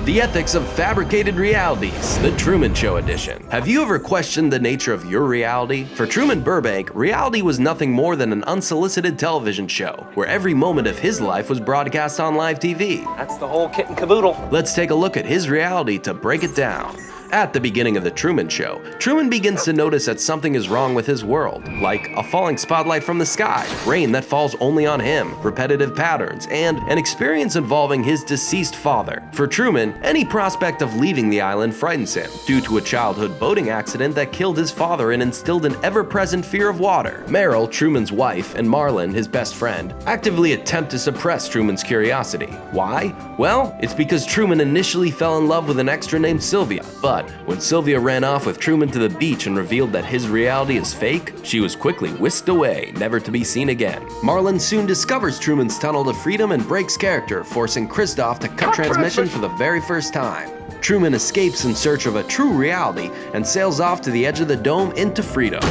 The Ethics of Fabricated Realities, the Truman Show edition. Have you ever questioned the nature of your reality? For Truman Burbank, reality was nothing more than an unsolicited television show, where every moment of his life was broadcast on live TV. That's the whole kit and caboodle. Let's take a look at his reality to break it down. At the beginning of The Truman Show, Truman begins to notice that something is wrong with his world, like a falling spotlight from the sky, rain that falls only on him, repetitive patterns, and an experience involving his deceased father. For Truman, any prospect of leaving the island frightens him, due to a childhood boating accident that killed his father and instilled an ever-present fear of water. Meryl, Truman's wife, and Marlon, his best friend, actively attempt to suppress Truman's curiosity. Why? Well, it's because Truman initially fell in love with an extra named Sylvia, but when Sylvia ran off with Truman to the beach and revealed that his reality is fake, she was quickly whisked away, never to be seen again. Marlon soon discovers Truman's tunnel to freedom and breaks character, forcing Christov to cut transmission for the very first time. Truman escapes in search of a true reality and sails off to the edge of the dome into freedom.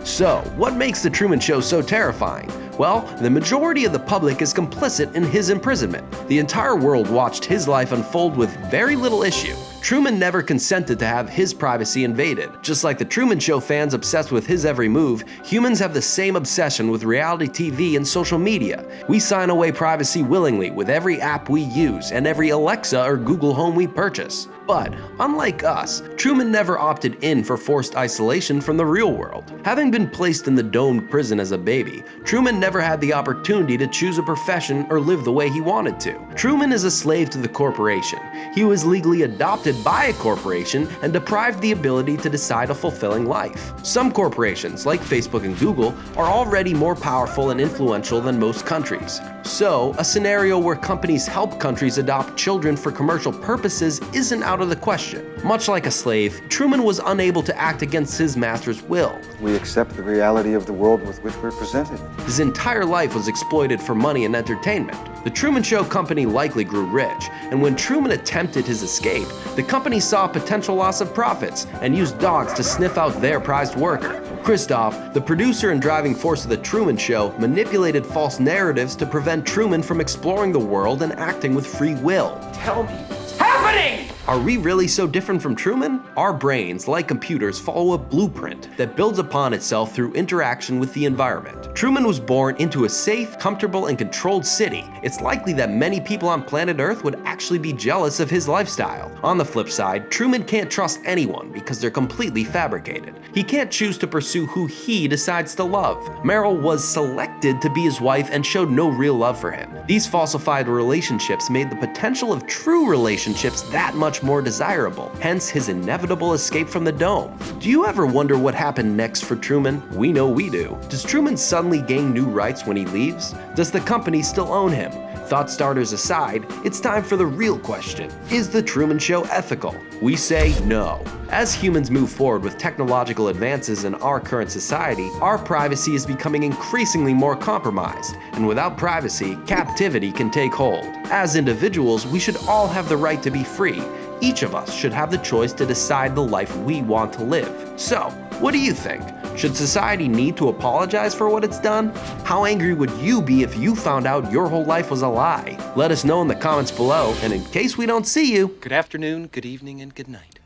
So, what makes The Truman Show so terrifying? Well, the majority of the public is complicit in his imprisonment. The entire world watched his life unfold with very little issue. Truman never consented to have his privacy invaded. Just like the Truman Show fans obsessed with his every move, humans have the same obsession with reality TV and social media. We sign away privacy willingly with every app we use and every Alexa or Google Home we purchase. But, unlike us, Truman never opted in for forced isolation from the real world. Having been placed in the domed prison as a baby, Truman never had the opportunity to choose a profession or live the way he wanted to. Truman is a slave to the corporation. He was legally adopted by a corporation and deprived the ability to decide a fulfilling life. Some corporations, like Facebook and Google, are already more powerful and influential than most countries. So, a scenario where companies help countries adopt children for commercial purposes isn't out of the question. Much like a slave, Truman was unable to act against his master's will. We accept the reality of the world with which we're presented. His entire life was exploited for money and entertainment. The Truman Show Company likely grew rich, and when Truman attempted his escape, the company saw a potential loss of profits and used dogs to sniff out their prized worker. Christov, the producer and driving force of The Truman Show, manipulated false narratives to prevent Truman from exploring the world and acting with free will. Tell me what's happening! Are we really so different from Truman? Our brains, like computers, follow a blueprint that builds upon itself through interaction with the environment. Truman was born into a safe, comfortable, and controlled city. It's likely that many people on planet Earth would actually be jealous of his lifestyle. On the flip side, Truman can't trust anyone because they're completely fabricated. He can't choose to pursue who he decides to love. Meryl was selected to be his wife and showed no real love for him. These falsified relationships made the potential of true relationships that much more desirable, hence his inevitable escape from the dome. Do you ever wonder what happened next for Truman? We know we do. Does Truman suddenly gain new rights when he leaves? Does the company still own him? Thought starters aside, it's time for the real question. Is The Truman Show ethical? We say no. As humans move forward with technological advances in our current society, our privacy is becoming increasingly more compromised, and without privacy, captivity can take hold. As individuals, we should all have the right to be free. Each of us should have the choice to decide the life we want to live. So, what do you think? Should society need to apologize for what it's done? How angry would you be if you found out your whole life was a lie? Let us know in the comments below, and in case we don't see you, Good afternoon, good evening, and good night.